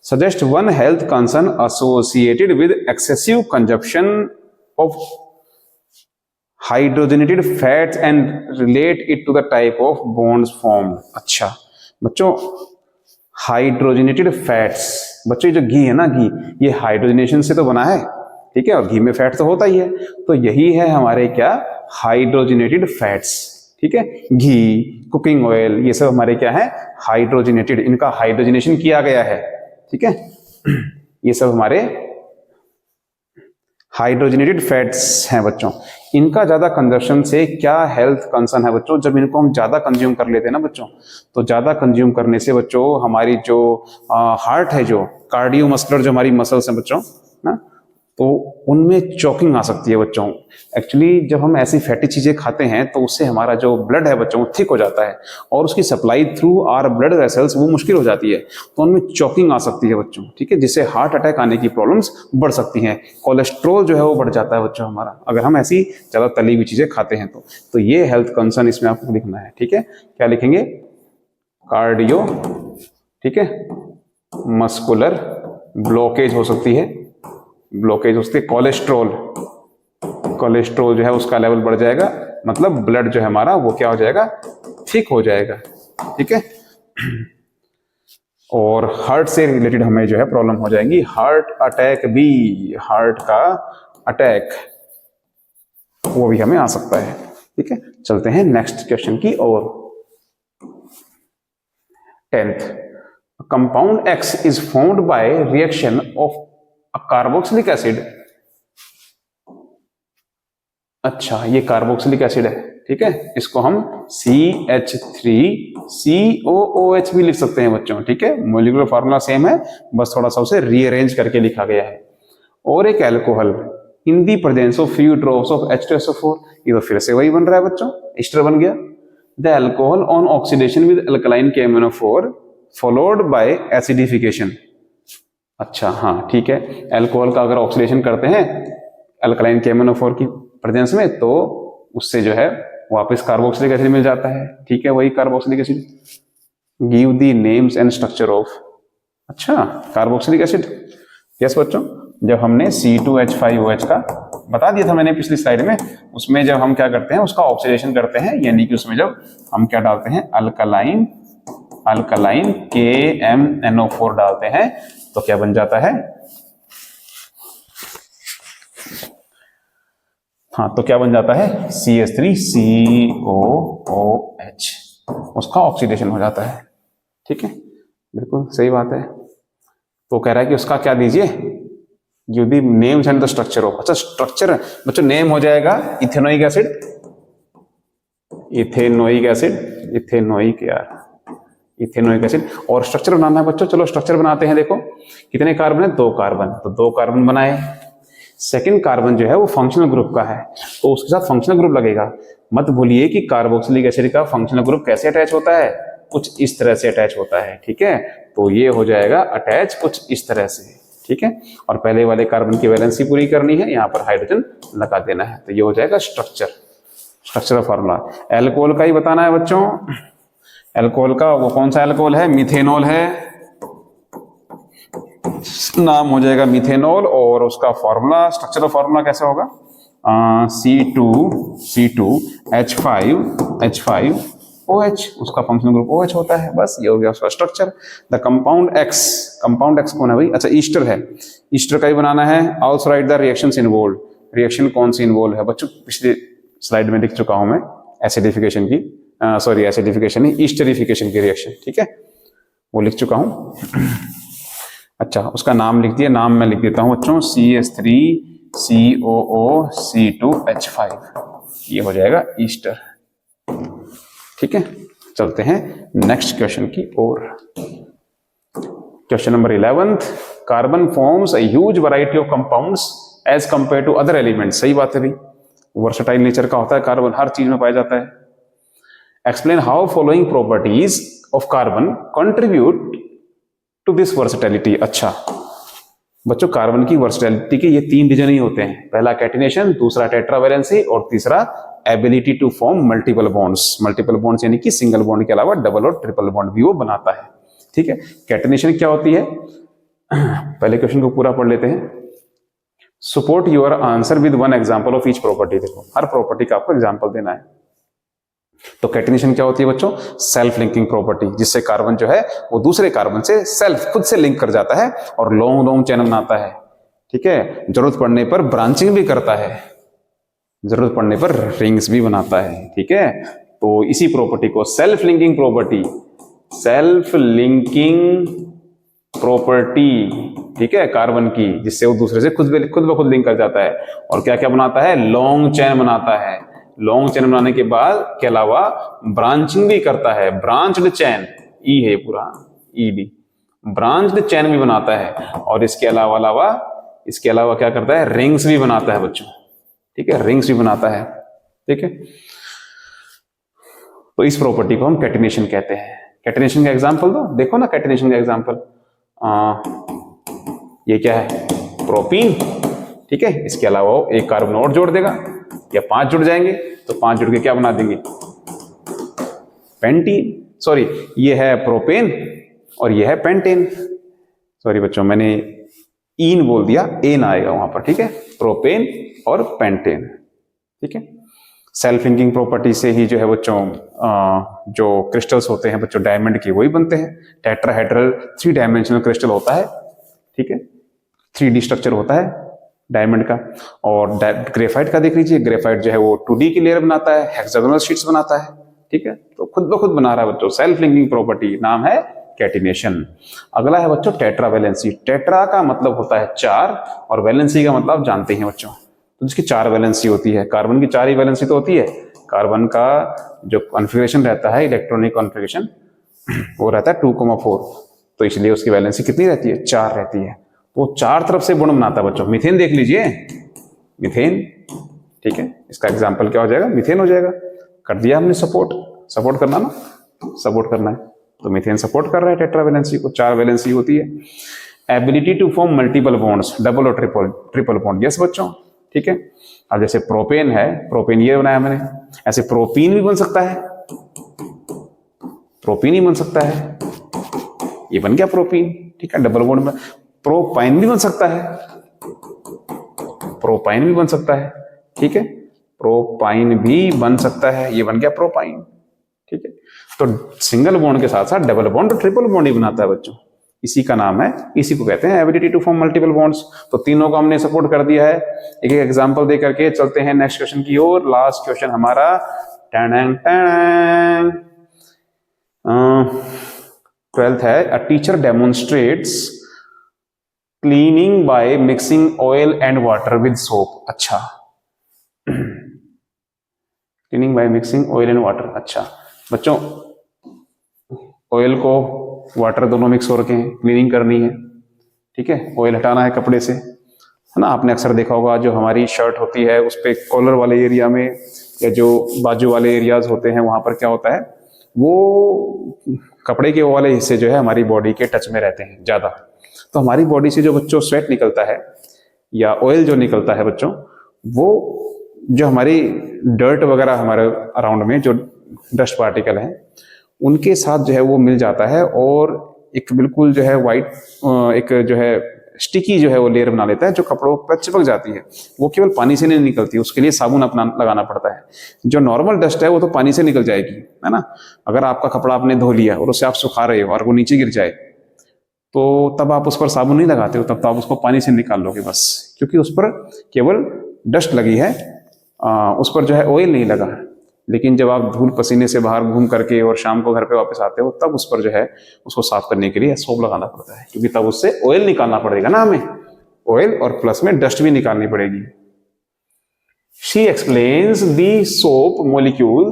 Suggest one health concern associated with excessive consumption of hydrogenated fats and relate it to the type of bonds formed. अच्छा बच्चों, हाइड्रोजनेटेड फैट्स, बच्चों ये जो घी है ना, घी ये हाइड्रोजनेशन से तो बना है, ठीक है, और घी में फैट तो होता ही है, तो यही है हमारे क्या, हाइड्रोजनेटेड फैट्स, ठीक है, घी, कुकिंग ऑयल, ये सब हमारे क्या है, हाइड्रोजनेटेड, इनका हाइड्रोजनेशन किया गया है, ठीक है, ये सब हमारे हाइड्रोजनेटेड फैट्स हैं बच्चों। इनका ज्यादा कंजप्शन से क्या हेल्थ कंसर्न है बच्चों, जब इनको हम ज्यादा कंज्यूम कर लेते हैं ना बच्चों, तो ज्यादा कंज्यूम करने से बच्चों हमारी जो हार्ट है, जो कार्डियोमस्कुलर जो हमारी मसल्स हैं बच्चों ना, तो उनमें चॉकिंग आ सकती है बच्चों। एक्चुअली जब हम ऐसी फैटी चीजें खाते हैं तो उससे हमारा जो ब्लड है बच्चों थिक हो जाता है और उसकी supply through our blood vessels वो मुश्किल हो जाती है, तो उनमें चॉकिंग आ सकती है बच्चों, ठीक है, जिससे हार्ट अटैक आने की प्रॉब्लम्स बढ़ सकती हैं, कोलेस्ट्रॉल जो है वो बढ़ जाता है बच्चों हमारा, अगर हम ऐसी ज्यादा तली हुई चीजें खाते हैं तो ये हेल्थ कंसर्न इसमें आपको लिखना है, ठीक है। क्या लिखेंगे, कार्डियो, ठीक है, मस्कुलर ब्लॉकेज हो सकती है, ब्लॉकेज उसके, कोलेस्ट्रॉल जो है उसका लेवल बढ़ जाएगा, मतलब ब्लड जो है हमारा वो क्या हो जाएगा, थिक हो जाएगा, ठीक है, और हार्ट से रिलेटेड हमें जो है प्रॉब्लम हो जाएगी, हार्ट अटैक भी, हार्ट का अटैक वो भी हमें आ सकता है, ठीक है। चलते हैं नेक्स्ट क्वेश्चन की ओर। 10th, compound X is formed by reaction of carboxylic acid. अच्छा, ये कार्बोक्सिलिक एसिड है, ठीक है, इसको हम CH3COOH भी लिख सकते हैं बच्चों, ठीक है, मोलिकुलर फार्मूला सेम है, बस थोड़ा सा उसे रीअरेंज करके लिखा गया है। और एक alcohol in the presence of few drops of H2SO4, ये तो फिर से वही बन रहा है बच्चों, एस्टर बन गया। The alcohol on oxidation with alkaline KMnO4 followed by acidification. अच्छा हाँ ठीक है, एल्कोहल का अगर ऑक्सीडेशन करते हैं अल्कलाइन KMnO4 की प्रेजेंस में, तो उससे जो है वापस कार्बोक्सिलिक एसिड मिल जाता है, ठीक है, वही carboxylic acid. Give the names and structure of, अच्छा कार्बोक्सिलिक एसिड, यस बच्चों, जब हमने C2H5OH का बता दिया था मैंने पिछली स्लाइड में, उसमें जब हम क्या करते हैं उसका ऑक्सीडेशन करते हैं, यानी कि उसमें जब हम क्या डालते हैं अल्कलाइन अल्कलाइन KMnO4 डालते हैं तो क्या बन जाता है, हाँ तो क्या बन जाता है CH3COOH, उसका ऑक्सीडेशन हो जाता है। ठीक है, बिल्कुल सही बात है। तो कह रहा है कि उसका क्या दीजिए, यदि नेम्स एंड द स्ट्रक्चर हो। अच्छा स्ट्रक्चर बच्चों नेम हो जाएगा ethanoic acid, ethanoic acid, ethanoic acid. और स्ट्रक्चर बनाना है बच्चों, चलो स्ट्रक्चर बनाते हैं। देखो कितने कार्बन है, 2 कार्बन, तो 2 कार्बन बनाए। सेकंड कार्बन जो है वो फंक्शनल ग्रुप का है, तो उसके साथ फंक्शनल ग्रुप लगेगा। मत भूलिए कि कार्बोक्सिलिक एसिड का फंक्शनल ग्रुप कैसे अटैच होता है, कुछ इस तरह से अटैच होता है। ठीक है, तो ये हो जाएगा अटैच कुछ इस तरह से। ठीक है, और पहले वाले कार्बन की वैलेंसी पूरी करनी है, यहाँ पर हाइड्रोजन लगा देना है, तो ये हो जाएगा स्ट्रक्चर फॉर्मूला। एल्कोहल का ही बताना है बच्चों। एल्कोहल का वो कौन सा एल्कोहल है, मिथेनॉल है, नाम हो जाएगा मिथेनॉल। और उसका फॉर्मूला, स्ट्रक्चरल फॉर्मूला कैसा होगा, C2H5OH, उसका फंक्शनल ग्रुप OH होता है। बस ये हो गया उसका स्ट्रक्चर। द कंपाउंड X कौन है भाई, अच्छा ईस्टर है, ईस्टर का ही बनाना है। Also right the reactions involved, reaction कौन सी इन्वॉल्व है बच्चों, पिछले स्लाइड में लिख चुका हूं मैं, एसिडिफिकेशन की, सॉरी एसिडिफिकेशन नहीं, ईस्टरिफिकेशन की रिएक्शन। ठीक है, वो लिख चुका हूं। अच्छा उसका नाम लिख दिया, नाम मैं लिख देता हूं बच्चों, CH3COOC2H5, ये हो जाएगा ईस्टर। ठीक है, चलते हैं नेक्स्ट क्वेश्चन की ओर। Question number 11, carbon forms a huge variety of compounds as compare to other elements. सही बात है भाई, वर्सटाइल नेचर का होता है कार्बन, हर चीज में पाया जाता है। Explain how following properties of carbon contribute to this versatility. अच्छा बच्चों कार्बन की वर्सेटिलिटी के ये 3 रीजन ही होते हैं, पहला कैटिनेशन, दूसरा टेट्रावैलेंसी और तीसरा ability to form multiple bonds. Multiple bonds यानी कि सिंगल बॉन्ड के अलावा डबल और ट्रिपल बॉन्ड भी वो बनाता है। ठीक है, कैटिनेशन क्या होती है, पहले क्वेश्चन को पूरा पढ़ लेते हैं। Support your answer with one example of each property. देखो हर प्रॉपर्टी का आपको एग्जांपल देना है। तो कैटिनेशन क्या होती है बच्चों, सेल्फ लिंकिंग प्रॉपर्टी, जिससे कार्बन जो है वो दूसरे कार्बन से सेल्फ खुद से लिंक कर जाता है और लॉन्ग लॉन्ग चेन बनाता है। ठीक है, जरूरत पड़ने पर ब्रांचिंग भी करता है, जरूरत पड़ने पर रिंग्स भी बनाता है। ठीक है, तो इसी प्रॉपर्टी को self linking property, self linking property, ठीक है, कार्बन की, जिससे वो दूसरे से खुद ब खुद लिंक कर जाता है। और क्या क्या बनाता है, लॉन्ग चेन बनाता है। लॉन्ग चेन बनाने के बाद के अलावा ब्रांचिंग भी करता है, ब्रांच्ड चेन, ई है पूरा, ईडी, ब्रांच्ड चेन भी बनाता है। और इसके अलावा क्या करता है, रिंग्स भी बनाता है बच्चों। ठीक है, रिंग्स भी बनाता है। ठीक है, तो इस प्रॉपर्टी को हम कैटिनेशन कहते हैं। कैटिनेशन का एग्जांपल दो, देखो ना कैटिनेशन का एग्जांपल, ये क्या है, प्रोपीन। ठीक है, इसके अलावा वो एक कार्बन और जोड़ देगा, या 5 जुड़ जाएंगे, तो 5 जुड़ के क्या बना देंगे, पेंटीन। सॉरी, ये है प्रोपेन और ये है पेंटेन। सॉरी बच्चों, मैंने ईन बोल दिया, एन आएगा वहां पर। ठीक है, प्रोपेन और पेंटेन। ठीक है, सेल्फ लिंकिंग प्रॉपर्टी से ही जो है बच्चों जो क्रिस्टल्स होते हैं बच्चों डायमंड के, वही बनते हैं। टेट्राहेड्रल 3 डायमेंशनल क्रिस्टल होता है। ठीक है, 3D स्ट्रक्चर होता है डायमंड का। और ग्रेफाइट का देख लीजिए, ग्रेफाइट जो है वो 2D की लेयर बनाता है, हेक्सागोनल शीट्स बनाता है। ठीक है, तो खुद ब खुद बना रहा है बच्चों, सेल्फ लिंकिंग प्रॉपर्टी, नाम है कैटिनेशन। अगला है बच्चों टेट्रावैलेंसी। टेट्रा का मतलब होता है 4 और वैलेंसी का मतलब जानते हैं बच्चों, तो जिसकी 4 वैलेंसी होती है। कार्बन की 4 ही वैलेंसी तो होती है। कार्बन का जो कॉन्फ़िगरेशन रहता है, इलेक्ट्रॉनिक कॉन्फ़िगरेशन, वो रहता है 2,4, तो इसलिए उसकी वैलेंसी कितनी रहती है, 4 रहती है। वो 4 तरफ से बॉन्ड बनाता है बच्चों। मीथेन देख लीजिए, मीथेन। ठीक है, इसका एग्जाम्पल क्या हो जाएगा, मीथेन हो जाएगा। कर दिया हमने सपोर्ट करना ना, सपोर्ट करना है, तो मीथेन सपोर्ट कर रहा है टेट्रावैलेंसी को, 4 वैलेंसी होती है। Ability to form multiple bonds, double और ट्रिपल बॉन्ड, यस बच्चों। ठीक है, अब जैसे प्रोपेन है, प्रोपेन ये बनाया मैंने, ऐसे प्रोपीन भी बन सकता है, प्रोपीन ही बन सकता है, ये बन गया प्रोपीन। ठीक है, डबल बॉन्ड में। प्रोपाइन भी बन सकता है, प्रोपाइन भी बन सकता है। ठीक है, प्रोपाइन भी बन सकता है, ये बन गया प्रोपाइन। ठीक है। तो सिंगल बॉन्ड के साथ साथ डबल बॉन्ड और ट्रिपल बॉन्ड ही बनाता है बच्चों, इसी का नाम है, इसी को कहते हैं ability to form multiple bonds. तो तीनों को हमने सपोर्ट कर दिया है। एक एक एग्जांपल दे करके चलते हैं नेक्स्ट क्वेश्चन की ओर। लास्ट क्वेश्चन हमारा 12th है, a teacher demonstrates cleaning by mixing oil and water with soap. अच्छा, cleaning by mixing oil and water. अच्छा बच्चों, ऑयल को वाटर दोनों मिक्स हो रखे हैं, क्लीनिंग करनी है, ठीक है, ऑयल हटाना है कपड़े से, है ना। आपने अक्सर देखा होगा जो हमारी शर्ट होती है उस पर कॉलर वाले एरिया में या जो बाजू वाले एरियाज होते हैं वहां पर क्या होता है, वो कपड़े के वो वाले हिस्से जो है हमारी बॉडी के टच में रहते हैं ज्यादा। तो हमारी बॉडी से जो बच्चों स्वेट निकलता है या ऑयल जो निकलता है बच्चों, वो जो हमारी डर्ट वगैरह हमारे अराउंड में जो डस्ट पार्टिकल हैं उनके साथ जो है वो मिल जाता है और एक बिल्कुल जो है वाइट एक जो है स्टिकी जो है वो लेयर बना लेता है जो कपड़ों पर चिपक जाती है। वो केवल पानी से नहीं निकलती, उसके लिए साबुन अपना लगाना पड़ता है। जो नॉर्मल डस्ट है वो तो पानी से निकल जाएगी, है ना। अगर आपका कपड़ा आपने धो लिया और उससे आप सुखा रहे हो और वो नीचे गिर जाए तो तब आप उस पर साबुन नहीं लगाते हो, तब तो आप उसको पानी से निकाल लोगे बस, क्योंकि उस पर केवल डस्ट लगी है, उस पर जो है ऑयल नहीं लगा। लेकिन जब आप धूल पसीने से बाहर घूम करके और शाम को घर पे वापस आते हो तब उस पर जो है उसको साफ करने के लिए सोप लगाना पड़ता है, क्योंकि तब उससे ऑयल निकालना पड़ेगा ना हमें, ऑयल और प्लस में डस्ट भी निकालनी पड़ेगी। She explains the soap molecule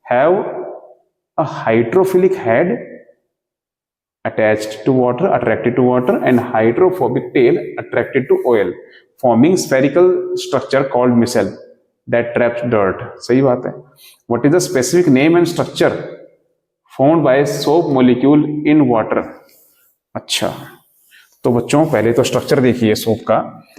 have a hydrophilic head attached to water, attracted to water, and hydrophobic tail attracted to oil, forming spherical structure called micelle that traps dirt. सही बात है। What is the specific name and structure formed by soap molecule in water? अच्छा, तो बच्चों पहले तो structure देखिए soap का।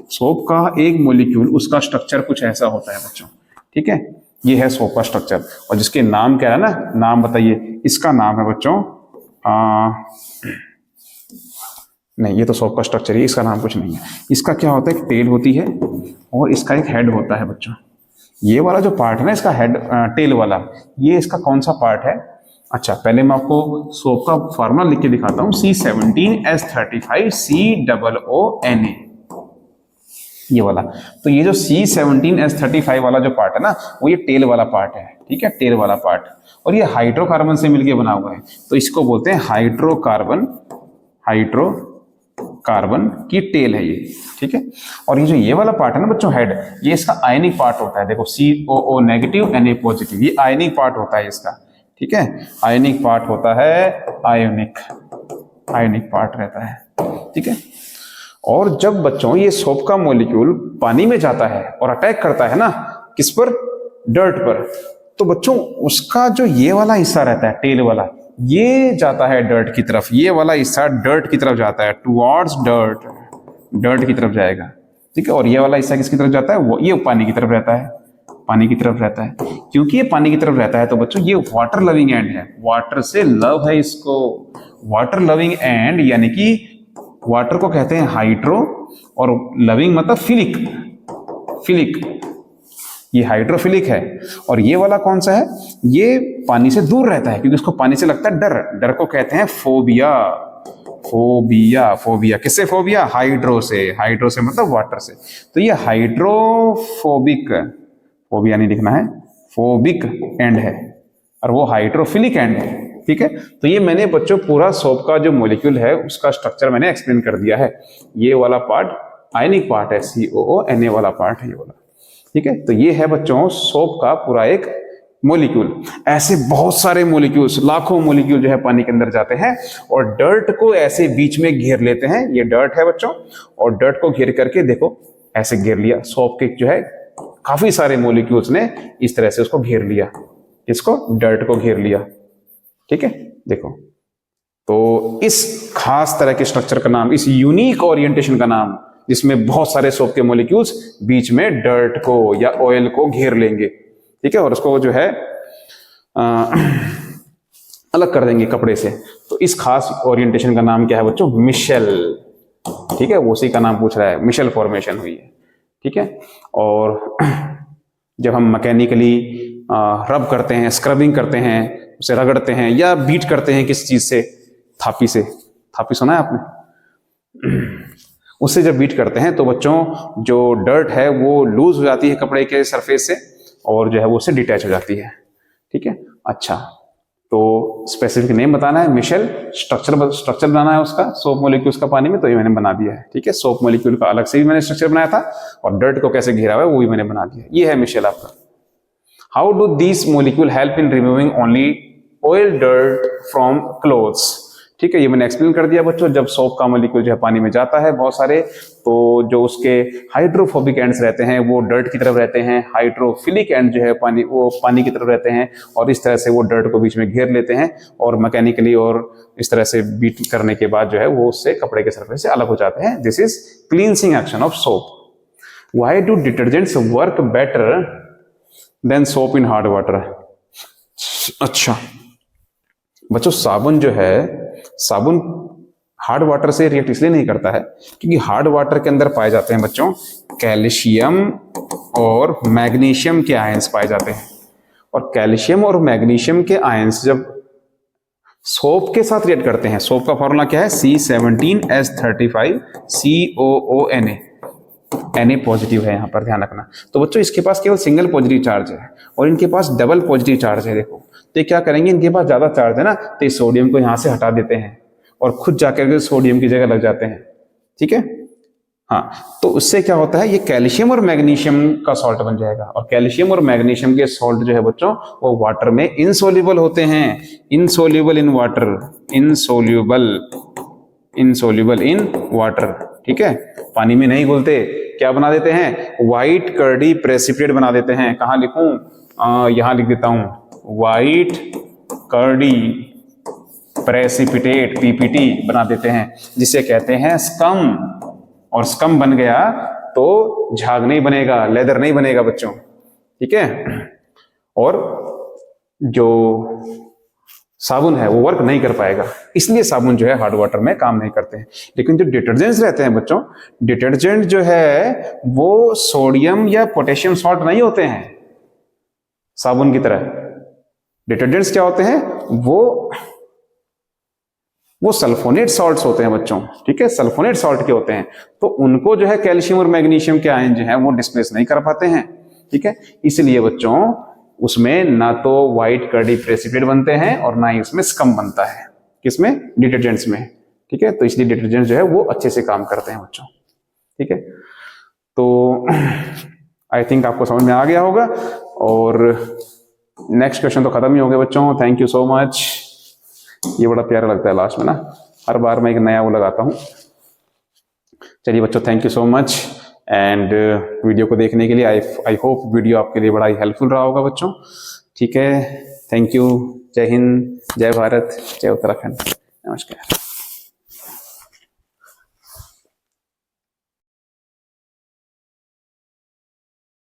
सोप का एक मोलिक्यूल, उसका स्ट्रक्चर कुछ ऐसा होता है बच्चों, ठीक है। ये है सोप का स्ट्रक्चर, और जिसके नाम क्या है ना, नाम बताइए। इसका नाम है बच्चों नहीं, ये तो सोप का स्ट्रक्चर है, इसका नाम कुछ नहीं है। इसका क्या होता है, एक टेल होती है और इसका एक हेड होता है बच्चों। ये वाला जो पार्ट है ना इसका हेड टेल वाला, ये इसका कौन सा पार्ट है। अच्छा, पहले मैं आपको सोप का फॉर्मूला लिख के दिखाता हूँ। C17H35 COONA, ये वाला। तो ये जो C17H35 वाला जो पार्ट है ना, वो ये टेल वाला पार्ट है, ठीक है, टेल वाला पार्ट। और ये हाइड्रोकार्बन से मिलके बना हुआ है, तो इसको बोलते हैं हाइड्रोकार्बन। हाइड्रोकार्बन की टेल है ये, ठीक है। और ये जो ये वाला पार्ट है ना बच्चों, हेड, ये इसका आयनिक पार्ट होता है। देखो COO नेगेटिव Na पॉजिटिव, ये आयनिक पार्ट होता है इसका, ठीक है। आयनिक पार्ट होता है, आयनिक पार्ट रहता है, ठीक है। और जब बच्चों ये सोप का मॉलिक्यूल पानी में जाता है और अटैक करता है ना, किस पर, डर्ट पर, तो बच्चों उसका जो ये वाला हिस्सा रहता है टेल वाला, ये जाता है डर्ट की तरफ। ये वाला हिस्सा डर्ट की तरफ जाता है, टुवर्ड्स डर्ट, डर्ट की तरफ जाएगा, ठीक है। और ये वाला हिस्सा किसकी तरफ जाता है, वो ये पानी की तरफ रहता है, पानी की तरफ रहता है। क्योंकि ये पानी की तरफ रहता है तो बच्चों ये वाटर लविंग एंड है, वाटर से लव है इसको। वाटर लविंग एंड यानी कि वाटर को कहते हैं हाइड्रो, और लविंग मतलब फिलिक, फिलिक, ये हाइड्रोफिलिक है। और ये वाला कौन सा है, ये पानी से दूर रहता है, क्योंकि उसको पानी से लगता है डर। डर को कहते हैं फोबिया। फोबिया, फोबिया किससे, फोबिया, हाइड्रो से। हाइड्रो से मतलब वाटर से। तो ये हाइड्रोफोबिक, फोबिया नहीं लिखना है, फोबिक एंड है, और वो हाइड्रोफिलिक एंड है, ठीक है। तो ये मैंने बच्चों पूरा सोप का जो मॉलिक्यूल है उसका स्ट्रक्चर मैंने एक्सप्लेन कर दिया है। ये वाला पार्ट आयनिक पार्ट है, COONA वाला पार्ट है ये वाला, ठीक है। तो ये है बच्चों सोप का पूरा एक मॉलिक्यूल। ऐसे बहुत सारे मॉलिक्यूल्स, लाखों मॉलिक्यूल जो है पानी के अंदर जाते हैं और डर्ट को ऐसे बीच में घेर लेते हैं। ये डर्ट है बच्चों, और डर्ट को घेर करके देखो ऐसे घेर लिया, सोप के जो है काफी सारे मॉलिक्यूल्स ने इस तरह से उसको घेर लिया, इसको डर्ट को घेर लिया, ठीक है। देखो, तो इस खास तरह के स्ट्रक्चर का नाम, इस यूनिक ओरिएंटेशन का नाम, जिसमें बहुत सारे सोप के मॉलिक्यूल्स बीच में डर्ट को या ऑयल को घेर लेंगे, ठीक है, और उसको जो है अलग कर देंगे कपड़े से। तो इस खास ओरिएंटेशन का नाम क्या है बच्चों, मिशेल, ठीक है। उसी का नाम पूछ रहा है, मिशेल फॉर्मेशन हुई है, ठीक है। और जब हम मैकेनिकली रब करते हैं, स्क्रबिंग करते हैं, उसे रगड़ते हैं या बीट करते हैं किस चीज से, थापी से, थापी सुना है आपने, उससे जब बीट करते हैं तो बच्चों जो डर्ट है वो लूज हो जाती है कपड़े के सरफेस से और जो है वो उससे डिटैच हो जाती है। ठीक है, अच्छा तो स्पेसिफिक नेम बताना है, मिशेल, स्ट्रक्चर बनाना है उसका सोप मोलिक्यूल्स का पानी में, तो ये मैंने बना दिया है। ठीक है, सोप मोलिक्यूल का अलग से भी मैंने स्ट्रक्चर बनाया था और डर्ट को कैसे घेरा हुआ है वो भी मैंने बना दिया। ये है मिशेल आपका। How do these molecule help in removing only oil dirt from clothes. ठीक है, ये मैंने एक्सप्लेन कर दिया बच्चों। जब सोप का मोलिक्यूल जो है पानी में जाता है बहुत सारे, तो जो उसके हाइड्रोफोबिक एंड्स रहते हैं वो डर्ट की तरफ रहते हैं, हाइड्रोफिलिक एंड जो है वो पानी की तरफ रहते हैं और इस तरह से वो डर्ट को बीच में घेर लेते हैं और मैकेनिकली और इस तरह से बीट करने के बाद जो है वो उससे कपड़े के सरफेस से अलग हो जाते हैं। This is cleansing action of soap. Why do detergents work better than soap in hard water. अच्छा बच्चों, साबुन जो है, साबुन हार्ड वाटर से रिएक्ट इसलिए नहीं करता है क्योंकि हार्ड वाटर के अंदर पाए जाते हैं बच्चों कैल्शियम और मैग्नीशियम के आयंस पाए जाते हैं, और कैल्शियम और मैग्नीशियम के आयंस जब सोप के साथ रिएक्ट करते हैं, सोप का फॉर्मूला क्या है, C17H35 COONA, Na पॉजिटिव है, यहां पर ध्यान रखना। तो बच्चों इसके पास केवल सिंगल पॉजिटिव चार्ज है और इनके पास डबल पॉजिटिव चार्ज है। देखो तो ये क्या करेंगे, इनके पास ज्यादा चार्ज है ना, तो इस सोडियम को यहां से हटा देते हैं और खुद जाकर के सोडियम की जगह लग जाते हैं। ठीक है, हाँ, तो उससे क्या होता है, ये कैल्शियम और मैग्नीशियम का सॉल्ट बन जाएगा और कैल्शियम और मैग्नीशियम के सॉल्ट जो है बच्चों वो वाटर में इनसोल्यूबल होते हैं, insoluble in water, insoluble in water. ठीक है, पानी में नहीं घुलते, क्या बना देते हैं, व्हाइट कर्डी प्रेसिपिटेट बना देते हैं। कहां लिखूं, यहां लिख देता हूं, व्हाइट कर्डी प्रेसिपिटेट पीपीटी बना देते हैं, जिसे कहते हैं स्कम। और स्कम बन गया तो झाग नहीं बनेगा, लेदर नहीं बनेगा बच्चों। ठीक है, और जो साबुन है वो वर्क नहीं कर पाएगा, इसलिए साबुन जो है हार्ड वाटर में काम नहीं करते हैं। लेकिन जो डिटर्जेंट्स रहते हैं बच्चों, डिटर्जेंट जो है वो सोडियम या पोटेशियम सॉल्ट नहीं होते हैं साबुन की तरह। डिटर्जेंट्स क्या होते हैं, वो सल्फोनेट सॉल्ट्स होते हैं बच्चों। ठीक है, सल्फोनेट सॉल्ट के होते हैं, तो उनको जो है कैल्शियम और मैग्नीशियम के आयन जो है वो डिस्प्लेस नहीं कर पाते हैं। ठीक है, इसलिए बच्चों उसमें ना तो व्हाइट कर्डी प्रेसिपिटेट बनते हैं और ना ही उसमें स्कम बनता है, किसमें, डिटर्जेंट्स में। ठीक है, तो इसलिए डिटर्जेंट जो है वो अच्छे से काम करते हैं बच्चों। ठीक है, तो आई थिंक आपको समझ में आ गया होगा और नेक्स्ट क्वेश्चन तो खत्म ही हो गया बच्चों। Thank you so much. ये बड़ा प्यारा लगता है लास्ट में ना, हर बार मैं एक नया वो लगाता हूं। चलिए बच्चों, thank you so much and video को देखने के लिए आई होप वीडियो आपके लिए बड़ा ही हेल्पफुल रहा होगा बच्चों। ठीक है, थैंक यू। जय हिंद, जय भारत, जय उत्तराखंड, नमस्कार।